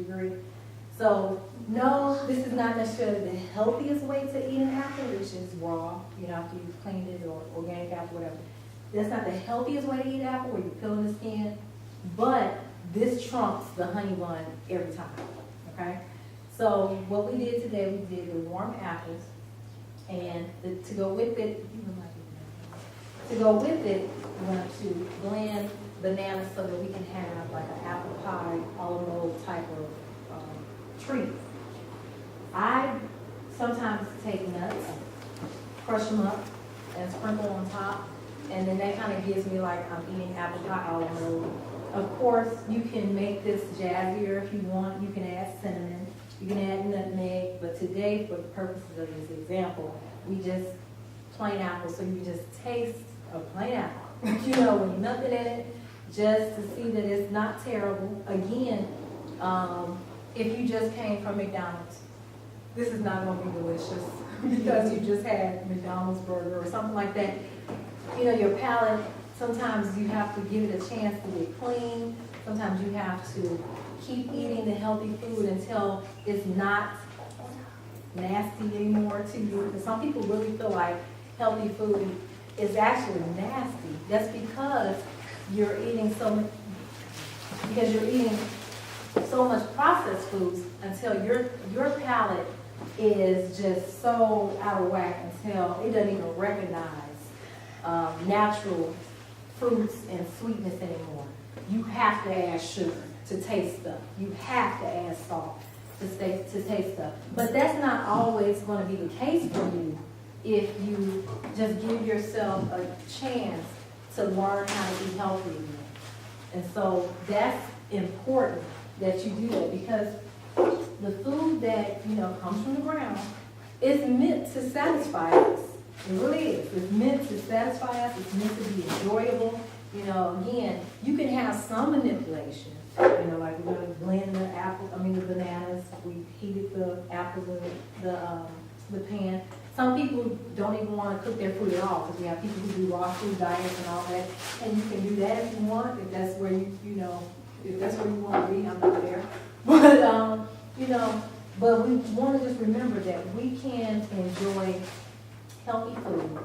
you agree? So, no, this is not necessarily the healthiest way to eat an apple, which is raw, after you've cleaned it, or organic apple, whatever. That's not the healthiest way to eat apple, where you're peeling the skin, but this trumps the honey bun every time, okay? So what we did today, we did the warm apples, and to go with it, we're going to blend bananas so that we can have like an apple pie, a la mode type of treat. I sometimes take nuts, crush them up, and sprinkle on top, and then that kind of gives me like I'm eating apple pie a la mode. Of course, you can make this jazzier if you want. You can add cinnamon, you can add nutmeg, but today, for the purposes of this example, we just plain apple, so you can just taste a plain apple. When you're nothing in it, just to see that it's not terrible. Again, if you just came from McDonald's, this is not going to be delicious because you just had McDonald's burger or something like that. Your palate, sometimes you have to give it a chance to get clean. Sometimes you have to keep eating the healthy food until it's not nasty anymore to you. Because some people really feel like healthy food is actually nasty. That's because you're eating so much processed foods until your palate is just so out of whack until it doesn't even recognize natural fruits and sweetness anymore. You have to add sugar to taste stuff. You have to add salt to taste stuff. But that's not always going to be the case for you if you just give yourself a chance to learn how to be healthy again. And so that's important that you do that, because the food that comes from the ground is meant to satisfy us. It really is. It's meant to satisfy us. It's meant to be enjoyable. Again, you can have some manipulation. Like we're going to blend the bananas. We heated the apples in the pan. Some people don't even want to cook their food at all, because we have people who do raw food diets and all that. And you can do that if you want, if that's where if that's where you want to be. I'm not there. But we want to just remember that we can enjoy healthy food.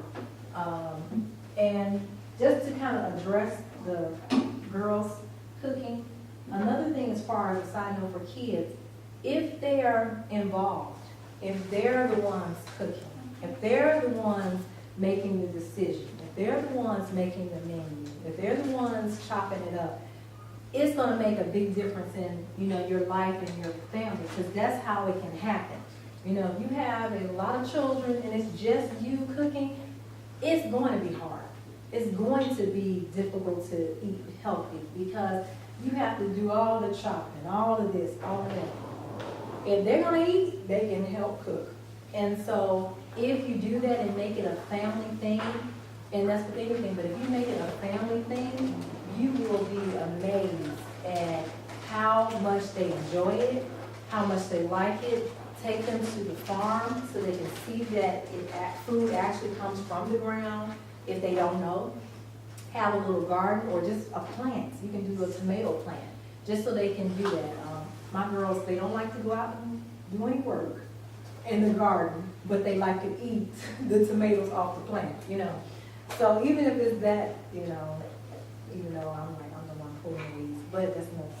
And just to kind of address the girls cooking, another thing as far as a side note for kids, if they are involved, if they're the ones cooking, if they're the ones making the decision, if they're the ones making the menu, if they're the ones chopping it up, it's going to make a big difference in your life and your family, because that's how it can happen. If you have a lot of children and it's just you cooking, it's going to be hard. It's going to be difficult to eat healthy, because you have to do all the chopping, all of this, all of that. If they're going to eat, they can help cook. And so if you do that and make it a family thing, and that's the big thing, but if you make it a family thing, you will be amazed at how much they enjoy it, how much they like it. Take them to the farm so they can see that food actually comes from the ground if they don't know. Have a little garden or just a plant. You can do a tomato plant just so they can do that. My girls, they don't like to go out and do any work in the garden, but they like to eat the tomatoes off the plant, So even if it's that, even though I'm the one pulling the weeds, but that's another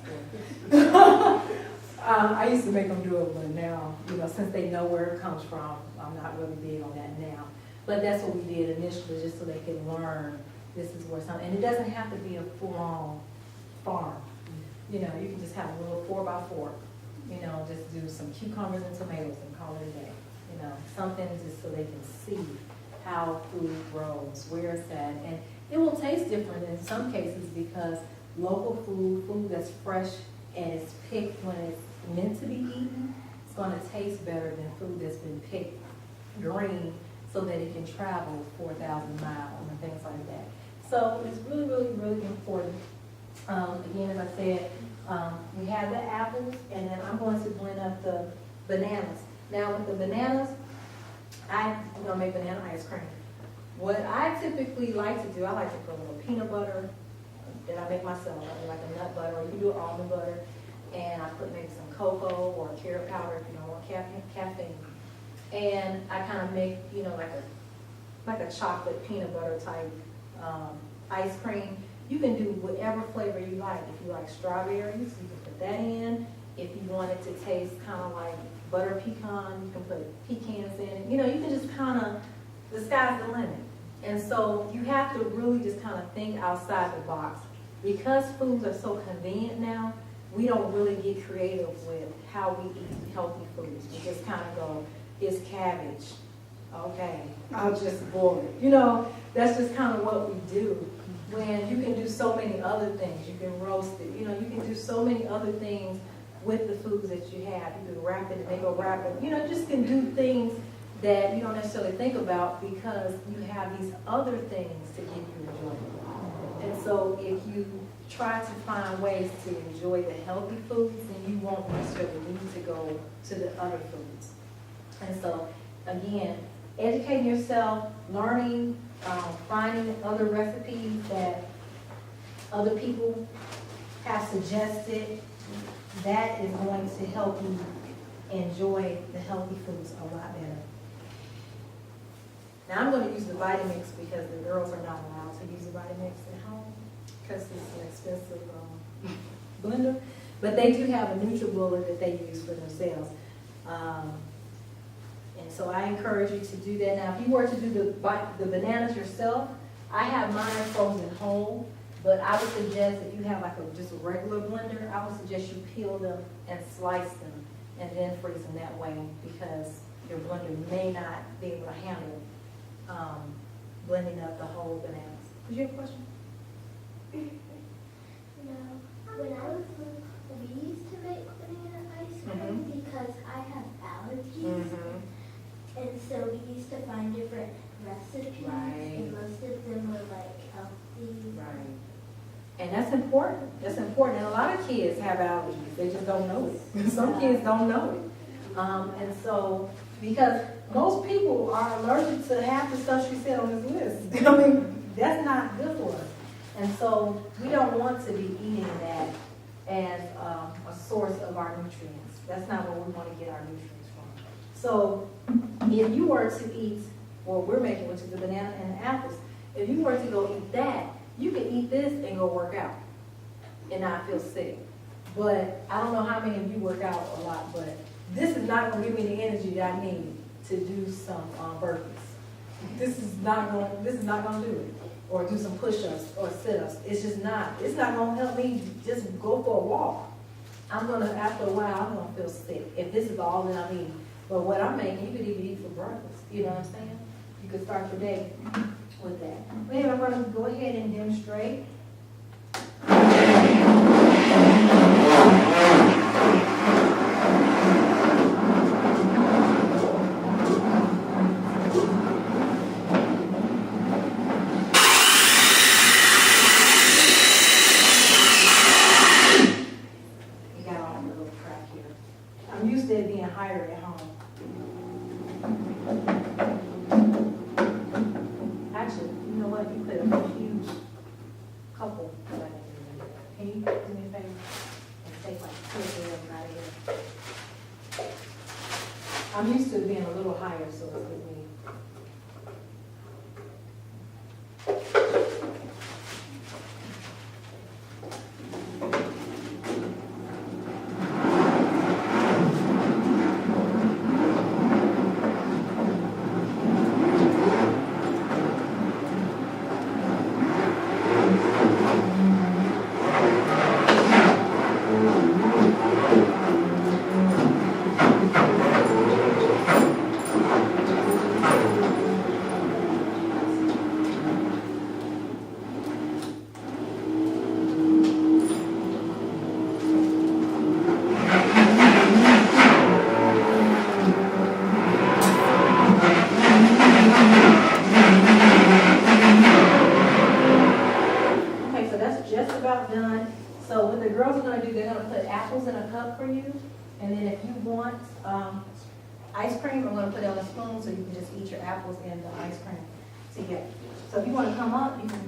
story. I used to make them do it, but now, since they know where it comes from, I'm not really big on that now. But that's what we did initially, just so they can learn this is where something, and it doesn't have to be a full-on farm. You can just have a little 4x4, just do some cucumbers and tomatoes and call it a day. Something just so they can see how food grows, where it's at. And it will taste different in some cases, because local food that's fresh and it's picked when it's meant to be eaten, it's going to taste better than food that's been picked green so that it can travel 4,000 miles and things like that. So it's really, really, really important. Again, as I said, we have the apples, and then I'm going to blend up the bananas. Now with the bananas, I'm going to make banana ice cream. What I typically like to do, I like to put a little peanut butter that I make myself, like a nut butter, or you can do almond butter, and I put maybe some cocoa or carrot powder if you don't want caffeine. And I kind of make, you know, like a chocolate peanut butter type ice cream. You can do whatever flavor you like. If you like strawberries, you can put that in. If you want it to taste kind of like butter pecan, you can put pecans in it. You know, you can just kind of, the sky's the limit. And so you have to really just kind of think outside the box. Because foods are so convenient now, we don't really get creative with how we eat healthy foods. We just kind of go, it's cabbage. Okay, I'll just boil it. You know, that's just kind of what we do. When you can do so many other things. You can roast it. You know, you can do so many other things with the foods that you have. You can wrap it and make a wrapper. You know, just can do things that you don't necessarily think about because you have these other things to give you enjoyment. And so if you try to find ways to enjoy the healthy foods, then you won't necessarily need to go to the other foods. And so, again, educating yourself, learning, finding other recipes that other people have suggested, that is going to help you enjoy the healthy foods a lot better. Now I'm going to use the Vitamix because the girls are not allowed to use the Vitamix at home because it's an expensive blender. But they do have a NutriBullet that they use for themselves. And so I encourage you to do that. Now, if you were to do the bananas yourself, I have mine frozen whole, but I would suggest if you have like just a regular blender, I would suggest you peel them and slice them and then freeze them that way because your blender may not be able to handle blending up the whole bananas. Did you have a question? No. When I was little, we used to make banana ice cream because I have allergies. And so we used to find different recipes, and most of them were like healthy. Right. And that's important. That's important. And a lot of kids have allergies. They just don't know it. Some kids don't know it. And so, because most people are allergic to half the stuff she said on this list. I mean, that's not good for us. And so we don't want to be eating that as a source of our nutrients. That's not where we want to get our nutrients from. So if you were to eat what we're making, which is the banana and the apples, if you were to go eat that, you can eat this and go work out and not feel sick. But I don't know how many of you work out a lot, but this is not going to give me the energy that I need to do some burpees. This is not going to do it. Or do some push-ups or sit-ups. It's just not. It's not going to help me just go for a walk. After a while, I'm going to feel sick if this is all that I'm eating. But what I'm making, you could even eat for breakfast. You know what I'm saying? You could start your day with that. But anyway, I'm going to go ahead and demonstrate. I'm used to it being higher at home. Actually, you know what? You put a huge couple. Can you do me a favor and take like 2 or 3 of them out of here? I'm used to it being a little higher, so it's with me. Done. So what the girls are going to do, they're going to put apples in a cup for you, and then if you want ice cream, I'm going to put it on a spoon so you can just eat your apples and the ice cream together. So if you want to come up, you can